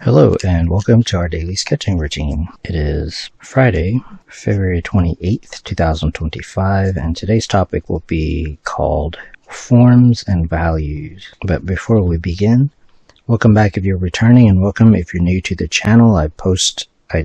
Hello and welcome to our daily sketching routine. It is Friday, February 28th, 2025, and today's topic will be called Forms and Values. But before we begin, welcome back if you're returning, and welcome if you're new to the channel. I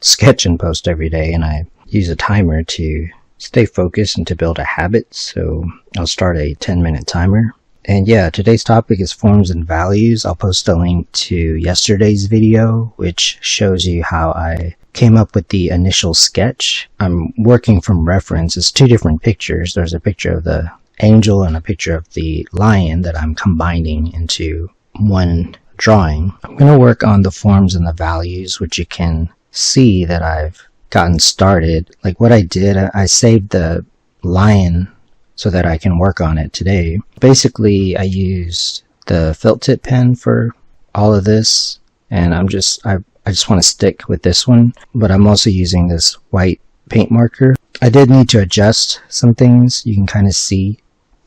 sketch and post every day, and I use a timer to stay focused and to build a habit, so I'll start a 10-minute timer. And yeah, today's topic is forms and values. I'll post a link to yesterday's video, which shows you how I came up with the initial sketch. I'm working from reference. It's two different pictures. There's a picture of the angel and a picture of the lion that I'm combining into one drawing. I'm going to work on the forms and the values, which you can see that I've gotten started. Like what I did, I saved the lion so that I can work on it today. Basically, I used the felt tip pen for all of this, and I just want to stick with this one, but I'm also using this white paint marker. I did need to adjust some things. You can kind of see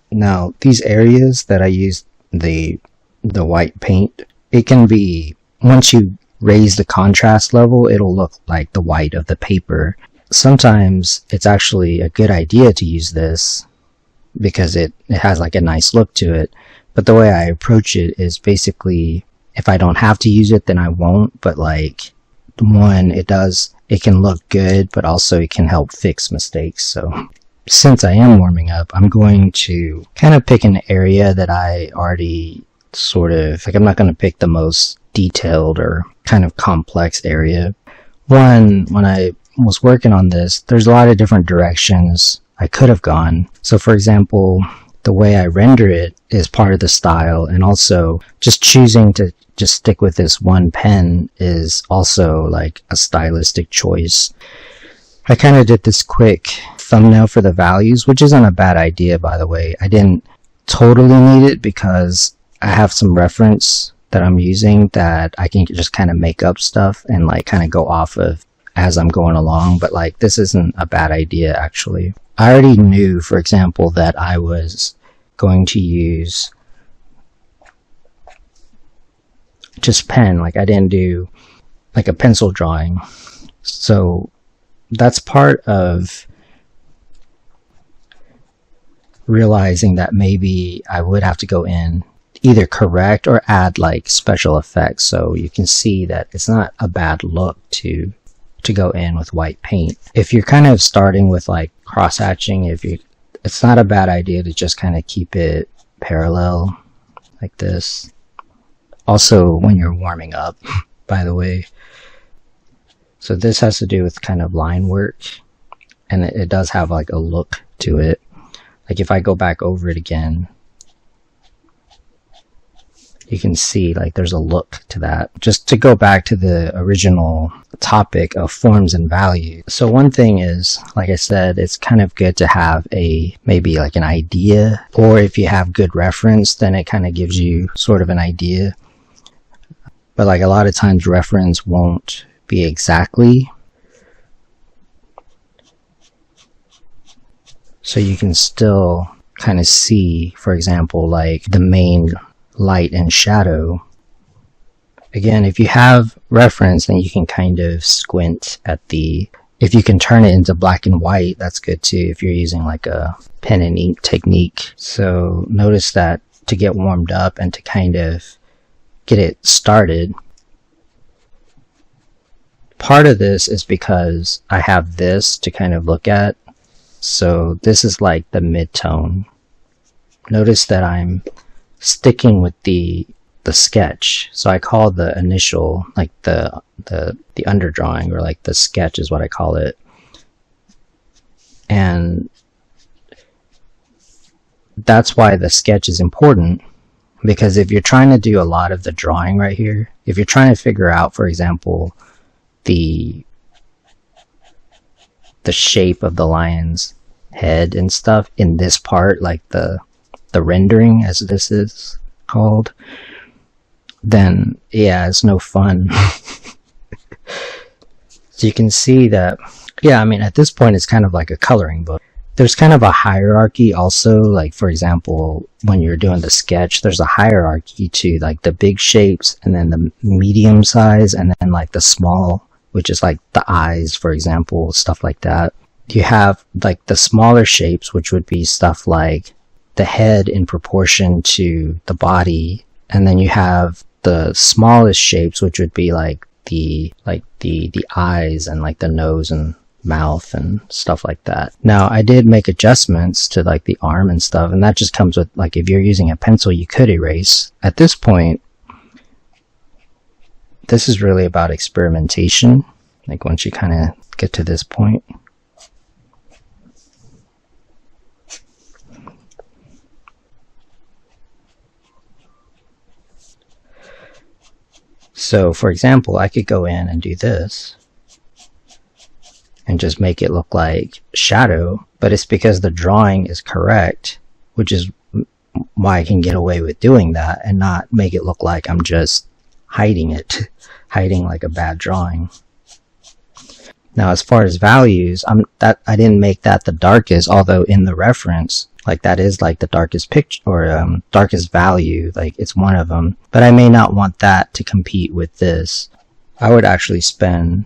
now these areas that I used the white paint. It can be, once you raise the contrast level, it'll look like the white of the paper. Sometimes it's actually a good idea to use this because it has like a nice look to it. But the way I approach it is basically, if I don't have to use it, then I won't. But like, one, it can look good, but also it can help fix mistakes. So since I am warming up, I'm going to kind of pick an area that I already sort of, like, I'm not going to pick the most detailed or kind of complex area. One, when I was working on this, there's a lot of different directions I could have gone. So for example, the way I render it is part of the style, and also just choosing to just stick with this one pen is also like a stylistic choice. I kind of did this quick thumbnail for the values, which isn't a bad idea, by the way. I didn't totally need it because I have some reference that I'm using that I can just kind of make up stuff and like kind of go off of as I'm going along, but like this isn't a bad idea actually. I already knew, for example, that I was going to use just pen. Like I didn't do like a pencil drawing. So that's part of realizing that maybe I would have to go in, either correct or add like special effects. So you can see that it's not a bad look to go in with white paint. If you're kind of starting with like cross-hatching, it's not a bad idea to just kind of keep it parallel like this. Also when you're warming up, by the way. So this has to do with kind of line work, and it does have like a look to it. Like if I go back over it again, you can see like there's a look to that. Just to go back to the original topic of forms and values. So one thing is, like I said, it's kind of good to have maybe like an idea, or if you have good reference, then it kind of gives you sort of an idea. But like a lot of times reference won't be exactly. So you can still kind of see, for example, like the main light and shadow. Again, if you have reference, then you can kind of squint at if you can turn it into black and white, that's good too, if you're using like a pen and ink technique. So notice that to get warmed up and to kind of get it started, part of this is because I have this to kind of look at. So this is like the mid-tone. Notice that I'm sticking with the sketch. So I call the initial, like the underdrawing, or like the sketch is what I call it. And that's why the sketch is important, because if you're trying to do a lot of the drawing right here, if you're trying to figure out, for example, the shape of the lion's head and stuff in this part, like the rendering, as this is called, then yeah, it's no fun. So you can see that, yeah, I mean, at this point it's kind of like a coloring book. there's kind of a hierarchy also. Like, for example, when you're doing the sketch, there's a hierarchy to like the big shapes, and then the medium size, and then like the small, which is like the eyes, for example, stuff like that. You have like the smaller shapes, which would be stuff like the head in proportion to the body, and then you have the smallest shapes, which would be like the eyes and like the nose and mouth and stuff like that. Now, I did make adjustments to like the arm and stuff, and that just comes with, like, if you're using a pencil, you could erase. At this point, this is really about experimentation. Like, once you kind of get to this point. So, for example, I could go in and do this and just make it look like shadow, but it's because the drawing is correct, which is why I can get away with doing that and not make it look like I'm just hiding it, hiding like a bad drawing. Now, as far as values, I didn't make that the darkest, although in the reference, like, that is like the darkest picture, or darkest value, like it's one of them. But I may not want that to compete with this. I would actually spend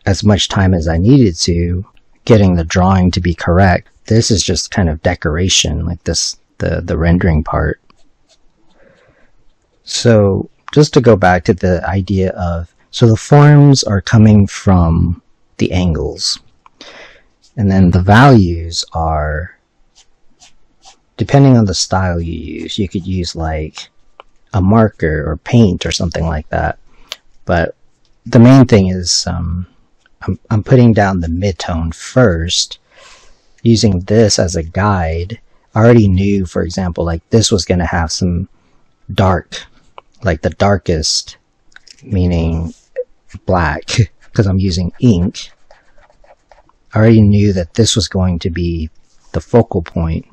as much time as I needed to getting the drawing to be correct. This is just kind of decoration, like this, the rendering part. So just to go back to the idea of, so the forms are coming from the angles, and then the values are, depending on the style you use, you could use like a marker or paint or something like that. But the main thing is, I'm putting down the midtone first, using this as a guide. I already knew, for example, like this was going to have some dark, like the darkest, meaning black, because I'm using ink. I already knew that this was going to be the focal point,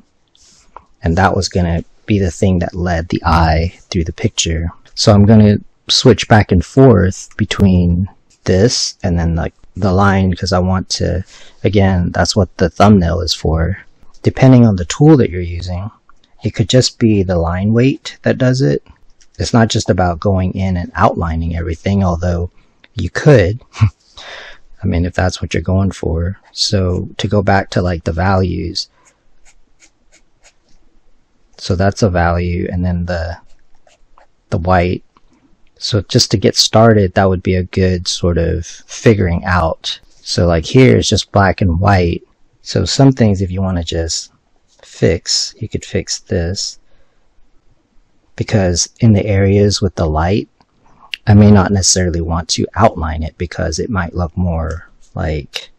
and that was going to be the thing that led the eye through the picture. So I'm going to switch back and forth between this and then like the line, because I want to, again, that's what the thumbnail is for. Depending on the tool that you're using, it could just be the line weight that does it. It's not just about going in and outlining everything, although you could. I mean, if that's what you're going for. So to go back to like the values, so that's a value, and then the white. So just to get started, that would be a good sort of figuring out. So like here it's just black and white. So some things, if you want to just fix, you could fix this, because in the areas with the light, I may not necessarily want to outline it because it might look more like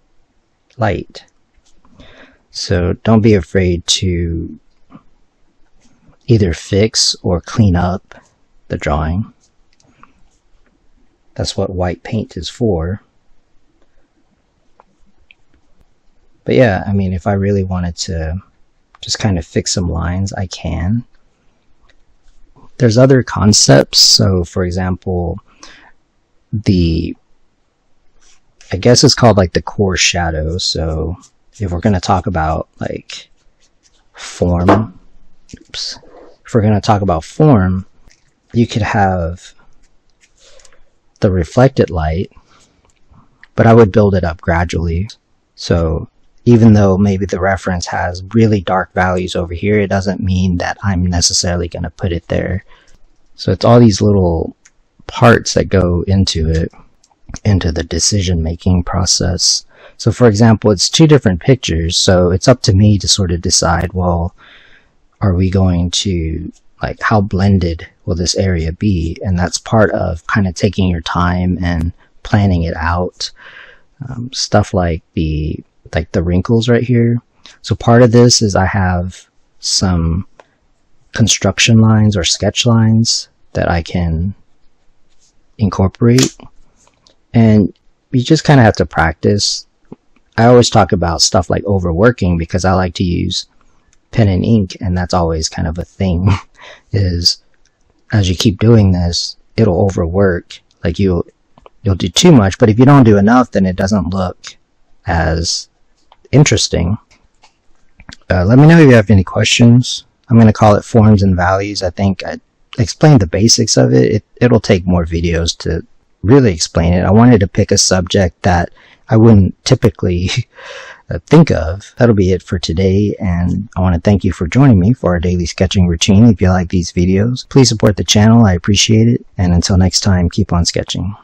light. So don't be afraid to either fix or clean up the drawing. That's what white paint is for. But yeah, I mean, if I really wanted to just kind of fix some lines, I can. There's other concepts. So for example, I guess it's called like the core shadow. So if we're going to talk about like form, if we're going to talk about form, you could have the reflected light, but I would build it up gradually. So even though maybe the reference has really dark values over here, it doesn't mean that I'm necessarily going to put it there. So it's all these little parts that go into it, into the decision-making process. So for example, it's two different pictures, so it's up to me to sort of decide, well, are we going to, like, how blended will this area be? And that's part of kind of taking your time and planning it out. Stuff like the wrinkles right here. So part of this is I have some construction lines or sketch lines that I can incorporate, and you just kind of have to practice. I always talk about stuff like overworking because I like to use pen and ink, and that's always kind of a thing is as you keep doing this, it'll overwork. Like you'll do too much, but if you don't do enough, then it doesn't look as interesting. Let me know if you have any questions. I'm going to call it Forms and Values. I think I explained the basics of it. It'll take more videos to really explain it. I wanted to pick a subject that I wouldn't typically think of. That'll be it for today, and I want to thank you for joining me for our daily sketching routine. If you like these videos, please support the channel. I appreciate it, and until next time, keep on sketching.